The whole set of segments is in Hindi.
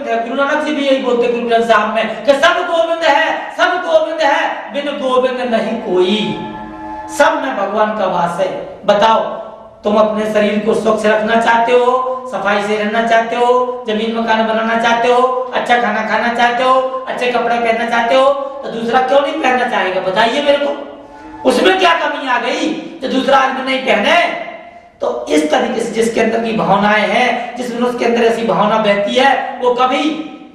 गोविंद है। गुरु नानक जी भी यही बोलते गुरु ग्रंथ साहब में कि सब गोविंद है, सब गोविंद है, बिन गोविंद नहीं कोई। सब में भगवान का वास है। बताओ, तुम अपने शरीर को स्वच्छ रखना चाहते हो, सफाई से रहना चाहते हो, जमीन मकान बनाना चाहते हो, अच्छा खाना खाना चाहते हो, अच्छे कपड़े पहनना चाहते हो, तो दूसरा क्यों नहीं पहनना चाहेगा? बताइए मेरे को, उसमें क्या कमी आ गई जो दूसरा आदमी नहीं पहने? तो इस तरीके से जिसके अंदर की भावनाएं हैं, जिस मनुष्य के अंदर ऐसी भावना बहती है, वो कभी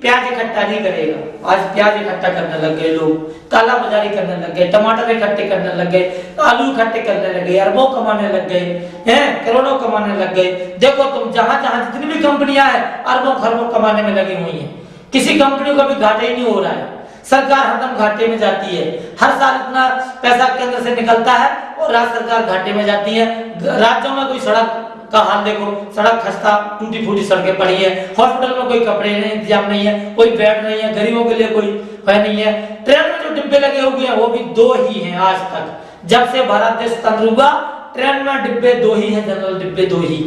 प्याज इकट्ठा नहीं करेगा। आज प्याज इकट्ठा करने लग गए लोग, काला बाजारी करने लग गए, टमाटर इकट्ठे करने लग गए, आलू इकट्ठे करने लग गए, अरबों कमाने लग गए हैं, करोड़ों कमाने लग गए। देखो तुम, जहां जहां जितनी भी कंपनियां हैं, अरबों खरबों कमाने में लगी हुई हैं। किसी कंपनी को भी घाटा ही नहीं हो रहा है। सरकार हरदम घाटे में जाती है, हर साल इतना पैसा केंद्र से निकलता है और राज्य सरकार घाटे में जाती है। राज्यों में कोई सड़क का हाल देखो, सड़क खस्ता टूटी फूटी सड़कें पड़ी है, हॉस्पिटल में कोई कपड़े नहीं, इंतजाम नहीं है, कोई बेड नहीं है, गरीबों के लिए कोई है नहीं है। ट्रेन में जो डिब्बे लगे हुए हैं वो भी 2 ही हैं आज तक। जब से भारत देश स्वतंत्र हुआ, ट्रेन में डिब्बे 2 ही हैं, जनरल डिब्बे 2 ही।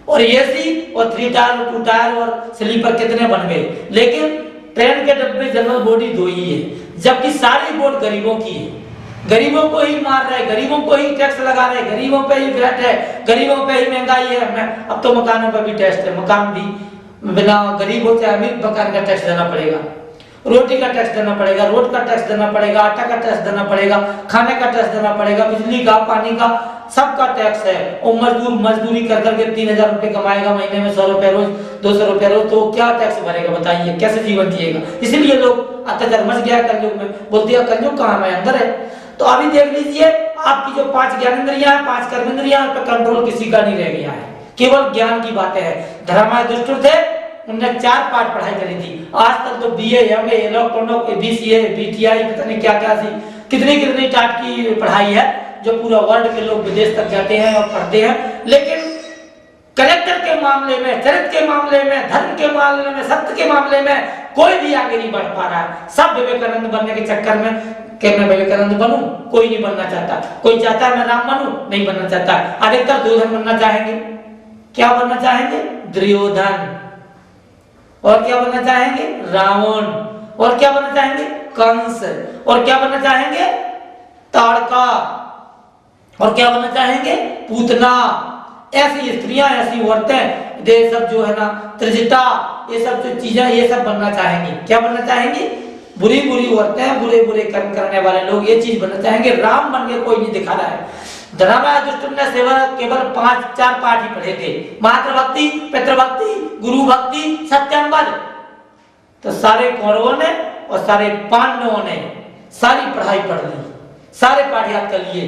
और एसी और 3 टायर और 2 टायर और स्लीपर कितने बन गए, लेकिन ट्रेन के डब्बे जनरल बॉडी 2 ही है। जबकि सारी बोर्ड गरीबों की है, गरीबों को ही मार रहे, गरीबों को ही टैक्स लगा रहे, गरीबों पे ही वैट है, गरीबों पे ही महंगाई है। अब तो मकानों पर भी टैक्स है, मकान भी बिना गरीब हो चाहे अमीर मकान का टैक्स देना पड़ेगा, रोटी का टैक्स देना पड़ेगा, रोड का टैक्स देना पड़ेगा, आटा का टैक्स देना पड़ेगा, खाने का टैक्स देना पड़ेगा, बिजली का, पानी का, सबका टैक्स है। और मजदूर मजदूरी कर करके 3000 रुपए कमाएगा महीने में, 100 रुपए रोज, 200 रुपए रोज, तो क्या टैक्स भरेगा? बताइए कैसे जीवन जिएगा? इसलिए लोग अत्याचार मच गया कलयुग में। बोलते हैं कलयुग कहाँ है, अंदर है। तो अभी देख लीजिए, आपकी जो 5 ज्ञानेंद्रियां हैं, 5 कर्मेंद्रियां, उन पर कंट्रोल किसी का नहीं रह गया है, केवल ज्ञान की बातें हैं। धर्माय दुष्ट थे, उनने 4 पाठ पढ़ाई करी थी। आज तक तो BA, MA, electronic, BCA, BTI, पता नहीं क्या क्या सी कितनी टाइप की पढ़ाई है, जो पूरा वर्ल्ड के लोग विदेश तक जाते हैं और पढ़ते हैं। लेकिन कलेक्टर के मामले में, चरित्र के मामले में, धर्म के मामले में, सत्य के मामले में कोई भी आगे नहीं बढ़ पा रहा है। सब विवेकानंद बनने के चक्कर में कि मैं विवेकानंद बनूं, कोई नहीं बनना चाहता। कोई चाहता है मैं राम बनूं, नहीं बनना चाहता। अधिकतर दुर्योधन बनना चाहेंगे। क्या बनना चाहेंगे? दुर्योधन। और क्या बनना चाहेंगे? रावण। और क्या बनना चाहेंगे? कंस। और क्या बनना चाहेंगे? ताड़का। और क्या बनना चाहेंगे? पूतना। ऐसी स्त्रियां, ऐसी औरतें, ये सब जो है ना, त्रिजटा, ये सब जो चीजें, ये सब बनना चाहेंगी। क्या बनना चाहेंगी? बुरी बुरी औरतें, बुरे बुरे कर्म करने वाले लोग ये चीज बनना चाहेंगे। राम बन के कोई नहीं दिखा रहा है। धर्माय दुष्ट ने केवल 4 पाठ ही पढ़े थे, मातृभक्ति, पितृभक्ति, गुरु भक्ति, सत्यंबर। तो सारे कौरवों ने और सारे पांडवों ने सारी पढ़ाई पढ़ ली, सारे पाठ याद कर लिए।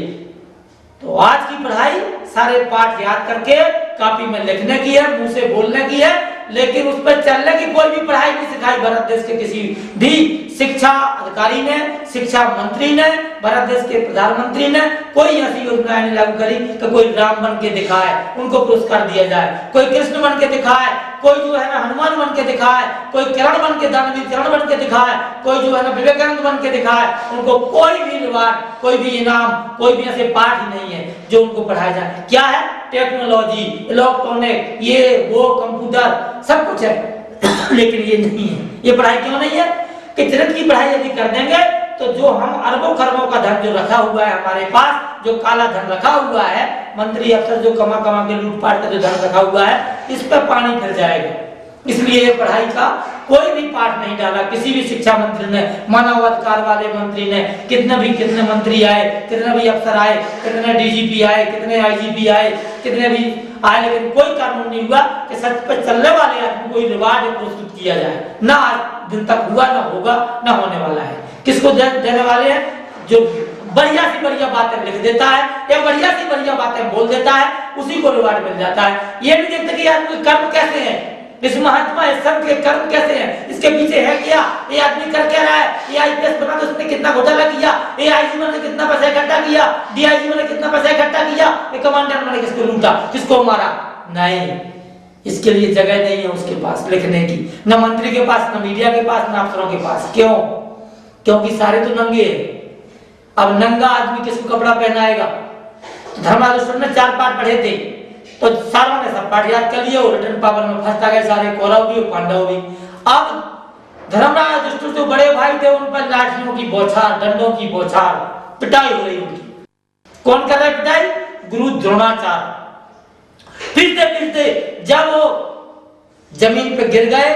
तो आज की पढ़ाई सारे पाठ याद करके कॉपी में लिखने की है, मुंह से बोलने की है, लेकिन उस पर चलने की कोई भी पढ़ाई नहीं सिखाई भारत देश के किसी भी शिक्षा अधिकारी ने, शिक्षा मंत्री ने, भारत देश के प्रधानमंत्री ने कोई ऐसी योजना नहीं लागू करी कि कोई राम बन के दिखाए, उनको पुरस्कार दिया जाए, कोई कृष्ण बन के दिखाए, कोई जो है ना हनुमान बन के दिखाए, कोई किरण बन के, दानवीर किरण बन के दिखाए, कोई जो है ना विवेकानंद बन के दिखाए। उनको कोई भी रिवार्ड, कोई भी इनाम, कोई भी ऐसे पाठ ही नहीं है जो उनको पढ़ाया जाए। क्या है? टेक्नोलॉजी, इलेक्ट्रॉनिक, ये वो, कंप्यूटर, सब कुछ है, लेकिन ये नहीं है। ये पढ़ाई क्यों नहीं है? कि चरित्र की पढ़ाई यदि कर देंगे तो जो हम अरबों खरबों का धन जो रखा हुआ है हमारे पास, जो काला धन रखा हुआ है, मंत्री अफसर जो कमा कमा के लूटपाट का जो धन रखा हुआ है, इस पर पानी फिर जाएगा। इसलिए ये पढ़ाई का कोई भी पाठ नहीं डाला किसी भी शिक्षा मंत्री ने, मानवाधिकार वाले मंत्री ने। कितने मंत्री आए, कितने भी अफसर आए, कितने डीजीपी आए, कितने आईजीपी आए, कितने भी आए, लेकिन कोई कानून नहीं हुआ कि सच पर चलने वाले आदमी को रिवार्ड प्रस्तुत किया जाए। ना आज दिन तक हुआ, ना होगा, ना होने वाला है। किसको देने वाले हैं? जो बढ़िया सी बढ़िया बातें लिख देता है या बढ़िया सी बढ़िया बातें बोल देता है, उसी को रिवार्ड मिल जाता है। ये नहीं देखते कि आदमी कर्म कैसे है, इस महात्मा इस संत के कर्म कैसे हैं, इसके पीछे है क्या, ये आदमी कर क्या रहा है, ये आईपीएस बना तो उसने कितना घोटाला किया, ये आईजी ने कितना पैसा इकट्ठा किया, डीआईजी ने कितना पैसा इकट्ठा किया, ये कमांडर ने किसको लूटा, किसको मारा? नहीं, इसके लिए जगह नहीं है उसके पास लिखने की, न मंत्री के पास, न मीडिया के पास, न अफसरों के पास। क्यों? क्योंकि सारे तो नंगे हैं। अब नंगा आदमी किसको कपड़ा पहनाएगा? धर्मायुष्ण ने 4 पाठ पढ़े थे, तो सारों ने सब पाठ याद कर लिए और रिटर्न पेपर में फंसता गए सारे, कौरव भी और पांडव भी। अब धर्मराज युधिष्ठिर जो बड़े भाई थे उन पर लाठियों की बौछार, डंडों की बौछार, पिटाई हो रही उनकी। कौन कर रहा है पिटाई? गुरु द्रोणाचार्य। फिरते फिरते जब वो जमीन पे गिर गए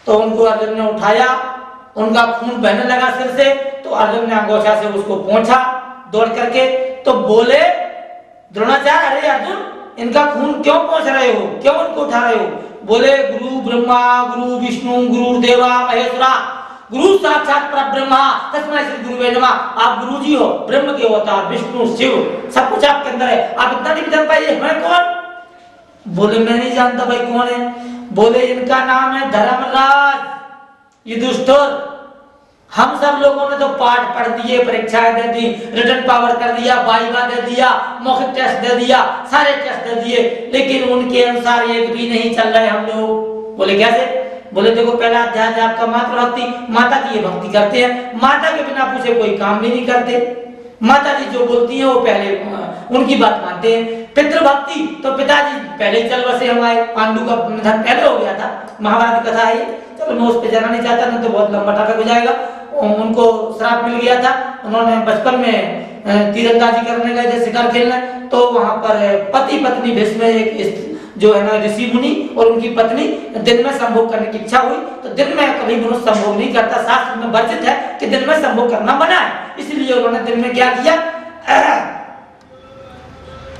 तो उनको अर्जुन ने उठाया, उनका खून बहने लगा सिर से, तो अर्जुन ने अंगोछा से उसको पोंछा दौड़ करके, तो बोले द्रोणाचार्य, अरे अर्जुन इनका खून क्यों पोंछ रहे हो, क्यों उनको उठा रहे हो? बोले गुरु ब्रह्मा गुरु विष्णु गुरु देवा महेश्वरा, गुरु साक्षात परब्रह्मा तस्मै श्री गुरुवे नमः। आप गुरु जी हो, ब्रह्म के अवतार, विष्णु शिव सब कुछ आपके अंदर है, आप इतना नहीं जान पाए मैं कौन? बोले मैं नहीं जानता भाई कौन है। बोले इनका नाम है धर्मराज युधिष्ठिर। हम सब लोगों ने तो पाठ पढ़ दिए, परीक्षाएं दे दी, रिटन पावर कर दिया, वाइवा दे दिया, मौखिक टेस्ट दे दिया, सारे टेस्ट दे दिए, लेकिन उनके अनुसार एक भी नहीं चल रहे हम लोग। बोले कैसे? बोले देखो पहला अध्याय है आपका मातृभक्ति, माता की ये भक्ति करते हैं, माता के बिना पूछे कोई काम भी नहीं करते, माता जी जो बोलती हैं वो पहले उनकी बात मानते हैं। पितृभक्ति तो पिताजी पहले चल बसे हमारे, पांडु का निधन पहले हो गया था, महाभारत की कथा है ये, चलो मैं उस पर जाना नहीं चाहता, नहीं तो बहुत लंबा टॉपिक हो जाएगा। उनको श्राप मिल गया था, उन्होंने बचपन में तीरंदाजी करने गए थे, शिकार खेलने, तो वहां पर पति पत्नी भेष में एक जो है ना ऋषि मुनि और उनकी पत्नी दिन में संभोग करने की इच्छा हुई, तो दिन में कभी मनुष्य संभोग नहीं करता, शास्त्र में वर्जित है कि दिन में संभोग करना मना है, इसलिए उन्होंने दिन में क्या किया,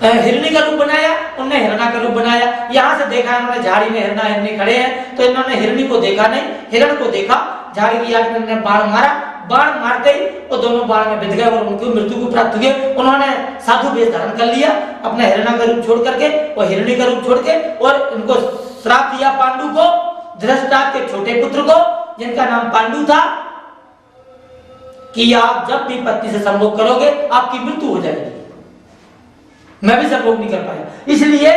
हिरणी का रूप बनाया, उन्होंने हिरणा का रूप बनाया। यहाँ से देखा उन्होंने झाड़ी में हिरणा हिरणी खड़े हैं, तो इन्होंने हिरणी को देखा नहीं, हिरण को देखा, झाड़ी की आग में उन्होंने बाण मारा, बाण मारते ही वो दोनों बाण में बिध गए और उनको मृत्यु को प्राप्त हुए। उन्होंने साधु वेश धारण कर लिया, अपना हिरणा का रूप छोड़ करके और हिरणी का रूप छोड़ के, और उनको श्राप दिया पांडु को, धृतराष्ट्र के छोटे पुत्र को जिनका नाम पांडु था, कि आप जब भी पत्नी से संभोग करोगे आपकी मृत्यु हो जाएगी। मैं भी संभोग नहीं कर पाया, इसलिए